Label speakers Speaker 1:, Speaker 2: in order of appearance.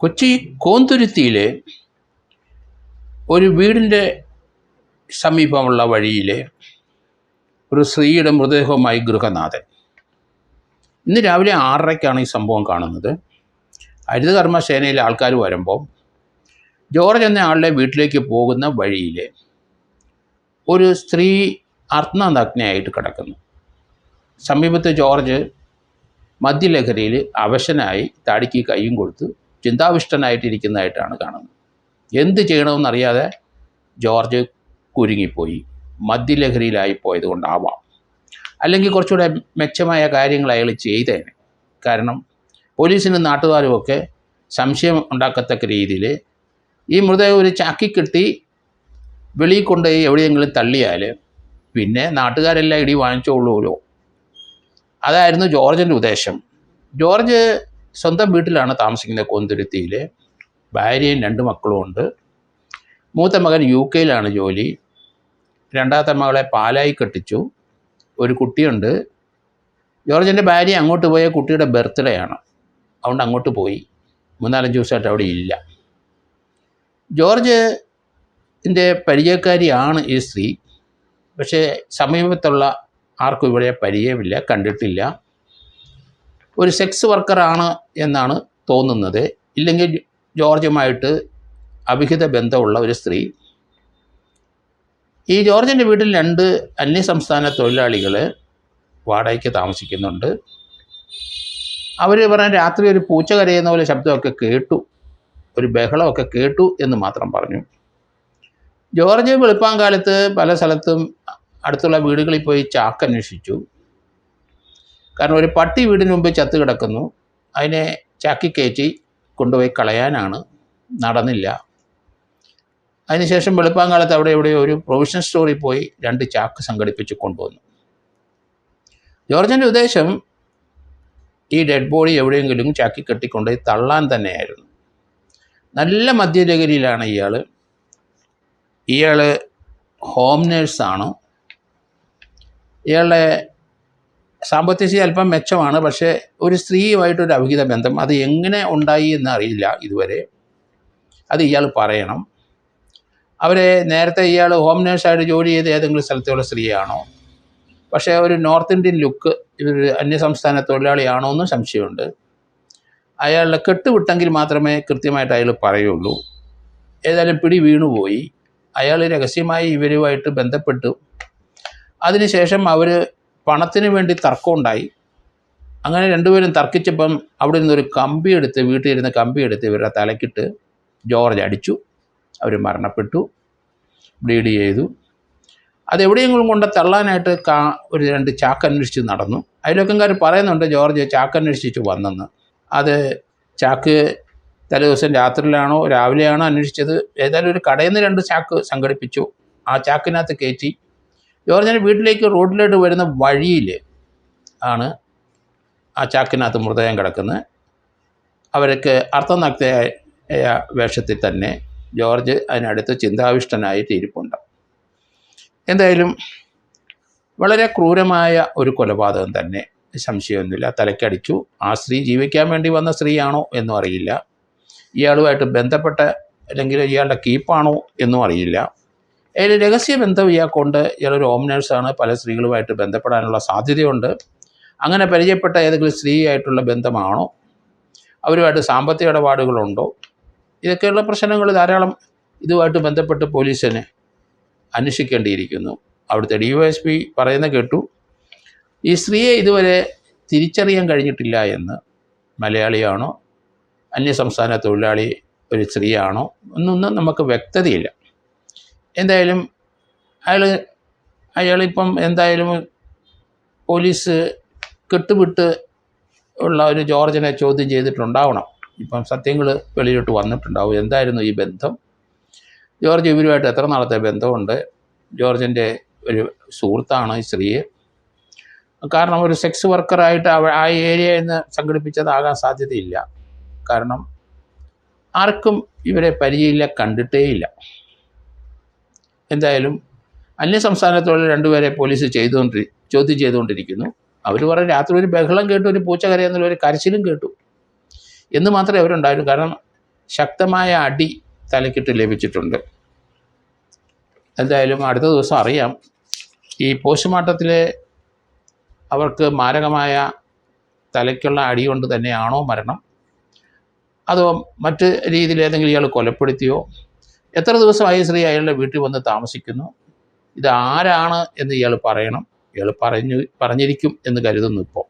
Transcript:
Speaker 1: കൊച്ചി കോന്തുരുത്തിയിലെ ഒരു വീടിൻ്റെ സമീപമുള്ള വഴിയിലെ ഒരു സ്ത്രീയുടെ മൃതദേഹവുമായി ഗൃഹനാഥൻ. ഇന്ന് രാവിലെ 6:30ക്കാണ് ഈ സംഭവം കാണുന്നത്. ഹരിതകർമ്മസേനയിലെ ആൾക്കാർ വരുമ്പോൾ ജോർജ് എന്ന ആളുടെ വീട്ടിലേക്ക് പോകുന്ന വഴിയിൽ ഒരു സ്ത്രീ അർദ്ധനഗ്നയായിട്ട് കിടക്കുന്നു. സമീപത്ത് ജോർജ് മദ്യലഹരിയിൽ അവശനായി താടിക്ക് കൈയും കൊടുത്ത് ചിന്താവിഷ്ടനായിട്ടിരിക്കുന്നതായിട്ടാണ് കാണുന്നത്. എന്ത് ചെയ്യണമെന്നറിയാതെ ജോർജ് കുരുങ്ങിപ്പോയി. മദ്യലഹരിയിലായി പോയത് കൊണ്ടാവാം, അല്ലെങ്കിൽ കുറച്ചുകൂടെ മെച്ചമായ കാര്യങ്ങൾ അയാൾ ചെയ്തേനെ. കാരണം പോലീസിനും നാട്ടുകാരുമൊക്കെ സംശയം ഉണ്ടാക്കത്തക്ക രീതിയിൽ ഈ മൃതദേഹം ഒരു ചാക്കിക്കെട്ടി വെളിയിൽ കൊണ്ടുപോയി എവിടെയെങ്കിലും തള്ളിയാൽ പിന്നെ നാട്ടുകാരെല്ലാം ഇടി വാങ്ങിച്ചോളൂല്ലോ. അതായിരുന്നു ജോർജിൻ്റെ ഉദ്ദേശം. ജോർജ് സ്വന്തം വീട്ടിലാണ് താമസിക്കുന്നത്. കോന്തുരുത്തിയിൽ ഭാര്യയും 2 മക്കളും ഉണ്ട്. മൂത്ത മകൻ UK-യിലാണ് ജോലി. രണ്ടാമത്തെ മകളെ പാലായി കെട്ടിച്ചു. ഒരു കുട്ടിയുണ്ട്. ജോർജിൻ്റെ ഭാര്യ അങ്ങോട്ട് പോയ കുട്ടിയുടെ ബർത്ത്ഡേ ആണ്, അതുകൊണ്ട് അങ്ങോട്ട് പോയി. 3-4 ദിവസമായിട്ട് അവിടെ ഇല്ല. ജോർജിൻ്റെ പരിചയക്കാരിയാണ് ഈ സ്ത്രീ. പക്ഷേ സമീപത്തുള്ള ആർക്കും ഇവിടെ പരിചയമില്ല, കണ്ടിട്ടില്ല. ഒരു സെക്സ് വർക്കറാണ് എന്നാണ് തോന്നുന്നത്, ഇല്ലെങ്കിൽ ജോർജുമായിട്ട് അവിഹിത ബന്ധമുള്ള ഒരു സ്ത്രീ. ഈ ജോർജിൻ്റെ വീട്ടിൽ 2 അന്യസംസ്ഥാന തൊഴിലാളികൾ വാടകയ്ക്ക് താമസിക്കുന്നുണ്ട്. അവർ പറഞ്ഞ രാത്രി ഒരു പൂച്ച കരയുന്ന പോലെ ശബ്ദമൊക്കെ കേട്ടു, ഒരു ബഹളമൊക്കെ കേട്ടു എന്ന് മാത്രം പറഞ്ഞു. ജോർജ് വെളുപ്പാങ്കാലത്ത് പല സ്ഥലത്തും അടുത്തുള്ള വീടുകളിൽ പോയി ചാക്കന്വേഷിച്ചു. കാരണം ഒരു പട്ടി വീടിന് മുമ്പ് ചത്ത് കിടക്കുന്നു, അതിനെ ചാക്കി കയറ്റി കൊണ്ടുപോയി കളയാനാണ്, നടന്നില്ല. അതിനുശേഷം വെളുപ്പാങ്കാലത്ത് അവിടെ എവിടെയോ ഒരു പ്രൊവിഷൻ സ്റ്റോറിൽ പോയി 2 ചാക്ക് സംഘടിപ്പിച്ച് കൊണ്ടുവന്നു. ജോർജിൻ്റെ ഉദ്ദേശം ഈ ഡെഡ് ബോഡി എവിടെയെങ്കിലും ചാക്കി കെട്ടിക്കൊണ്ടുപോയി തള്ളാൻ തന്നെയായിരുന്നു. നല്ല മദ്യലഹരിയിലാണ് ഇയാൾ ഹോം നേഴ്സാണ്. ഇയാളുടെ സാമ്പത്തിക സ്ഥിതി അല്പം മെച്ചമാണ്. പക്ഷേ ഒരു സ്ത്രീയുമായിട്ടൊരു അവിഹിത ബന്ധം അത് എങ്ങനെ ഉണ്ടായി എന്നറിയില്ല ഇതുവരെ. അത് ഇയാൾ പറയണം. അവരെ നേരത്തെ ഇയാൾ ഹോം നേഴ്സായിട്ട് ജോലി ചെയ്ത് ഏതെങ്കിലും സ്ഥലത്തുള്ള സ്ത്രീയാണോ, പക്ഷേ ഒരു നോർത്ത് ഇന്ത്യൻ ലുക്ക്, ഇവർ അന്യസംസ്ഥാന തൊഴിലാളിയാണോ എന്നും സംശയമുണ്ട്. അയാളുടെ കെട്ടുവിട്ടെങ്കിൽ മാത്രമേ കൃത്യമായിട്ട് അയാൾ പറയുള്ളൂ. ഏതായാലും പിടി വീണുപോയി. അയാൾ രഹസ്യമായി ഇവരുമായിട്ട് ബന്ധപ്പെട്ടു. അതിനുശേഷം അവർ പണത്തിന് വേണ്ടി തർക്കമുണ്ടായി. അങ്ങനെ 2 പേരും തർക്കിച്ചപ്പം അവിടെ നിന്നൊരു കമ്പിയെടുത്ത്, വീട്ടിലിരുന്ന് കമ്പിയെടുത്ത് ഇവരുടെ തലക്കിട്ട് ജോർജ് അടിച്ചു. അവർ മരണപ്പെട്ടു, ബ്ലീഡ് ചെയ്തു. അതെവിടെയെങ്കിലും കൊണ്ട് തള്ളാനായിട്ട് ഒരു 2 ചാക്ക് അന്വേഷിച്ച് നടന്നു. അയൽവക്കംകാർ പറയുന്നുണ്ട് ജോർജ് ചാക്ക് അന്വേഷിച്ച് വന്നെന്ന്. അത് ചാക്ക് തലേദിവസം രാത്രിയിലാണോ രാവിലെയാണോ അന്വേഷിച്ചത്. ഏതായാലും ഒരു കടയിൽ നിന്ന് 2 ചാക്ക് സംഘടിപ്പിച്ചു. ആ ചാക്കിനകത്ത് കയറ്റി ജോർജിൻ്റെ വീട്ടിലേക്ക് റോഡിലോട്ട് വരുന്ന വഴിയിൽ ആണ് ആ ചാക്കിനകത്ത് മൃതദേഹം കിടക്കുന്നത്. അവർക്ക് അർത്ഥനഗ്നയായ വേഷത്തിൽ തന്നെ ജോർജ് അതിനടുത്ത് ചിന്താവിഷ്ടനായിട്ട് ഇരിപ്പുണ്ട്. എന്തായാലും വളരെ ക്രൂരമായ ഒരു കൊലപാതകം തന്നെ, സംശയമൊന്നുമില്ല. തലക്കടിച്ചു. ആ സ്ത്രീ ജീവിക്കാൻ വേണ്ടി വന്ന സ്ത്രീയാണോ എന്നും അറിയില്ല. ഇയാളുമായിട്ട് ബന്ധപ്പെട്ട അല്ലെങ്കിൽ ഇയാളുടെ കീപ്പാണോ എന്നും അറിയില്ല. അതിൽ രഹസ്യബന്ധം ഇയാൾക്കുണ്ട്. ഇയാളൊരു ഹോം നേഴ്സാണ്. പല സ്ത്രീകളുമായിട്ട് ബന്ധപ്പെടാനുള്ള സാധ്യതയുണ്ട്. അങ്ങനെ പരിചയപ്പെട്ട ഏതെങ്കിലും സ്ത്രീയായിട്ടുള്ള ബന്ധമാണോ, അവരുമായിട്ട് സാമ്പത്തിക ഇടപാടുകളുണ്ടോ, ഇതൊക്കെയുള്ള പ്രശ്നങ്ങൾ ധാരാളം ഇതുമായിട്ട് ബന്ധപ്പെട്ട് പോലീസിന് അന്വേഷിക്കേണ്ടിയിരിക്കുന്നു. അവിടുത്തെ DYSP പറയുന്ന കേട്ടു, ഈ സ്ത്രീയെ ഇതുവരെ തിരിച്ചറിയാൻ കഴിഞ്ഞിട്ടില്ല എന്ന്. മലയാളിയാണോ അന്യസംസ്ഥാന തൊഴിലാളി ഒരു സ്ത്രീയാണോ എന്നൊന്നും നമുക്ക് വ്യക്തതയില്ല. എന്തായാലും അയാളിപ്പം എന്തായാലും പോലീസ് കെട്ടുവിട്ട് ഉള്ള ഒരു ജോർജിനെ ചോദ്യം ചെയ്തിട്ടുണ്ടാവണം. ഇപ്പം സത്യങ്ങൾ വെളിയിലോട്ട് വന്നിട്ടുണ്ടാവും. എന്തായിരുന്നു ഈ ബന്ധം, ജോർജ് ഇവരുമായിട്ട് എത്ര നാളത്തെ ബന്ധമുണ്ട്. ജോർജിൻ്റെ ഒരു സുഹൃത്താണ് ഈ സ്ത്രീയെ. കാരണം ഒരു സെക്സ് വർക്കറായിട്ട് ആ ഏരിയയിൽ നിന്ന് സംഘടിപ്പിച്ചതാകാൻ സാധ്യതയില്ല. കാരണം ആർക്കും ഇവരെ പരിചയമില്ല, കണ്ടിട്ടേയില്ല. എന്തായാലും അന്യസംസ്ഥാനത്തുള്ള 2 പേരെ പോലീസ് ചോദ്യം ചെയ്തുകൊണ്ടിരിക്കുന്നു. അവർ പറയും രാത്രി ഒരു ബഹളം കേട്ടു, ഒരു പൂച്ച കരയെന്നുള്ള ഒരു കരച്ചിലും കേട്ടു എന്ന് മാത്രമേ അവരുണ്ടായിരുന്നു. കാരണം ശക്തമായ അടി തലക്കിട്ട് ലഭിച്ചിട്ടുണ്ട്. എന്തായാലും അടുത്ത ദിവസം അറിയാം ഈ പോസ്റ്റ്മോർട്ടത്തിൽ അവർക്ക് മാരകമായ തലയ്ക്കുള്ള അടി കൊണ്ട് തന്നെയാണോ മരണം, അതോ മറ്റ് രീതിയിൽ ഏതെങ്കിലും ഇയാൾ കൊലപ്പെടുത്തിയോ, എത്ര ദിവസമായി സ്ത്രീ അയാളുടെ വീട്ടിൽ വന്ന് താമസിക്കുന്നു, ഇത് ആരാണ് എന്ന് ഇയാൾ പറയണം. ഇയാൾ പറഞ്ഞിരിക്കും എന്ന് കരുതുന്നു ഇപ്പോൾ.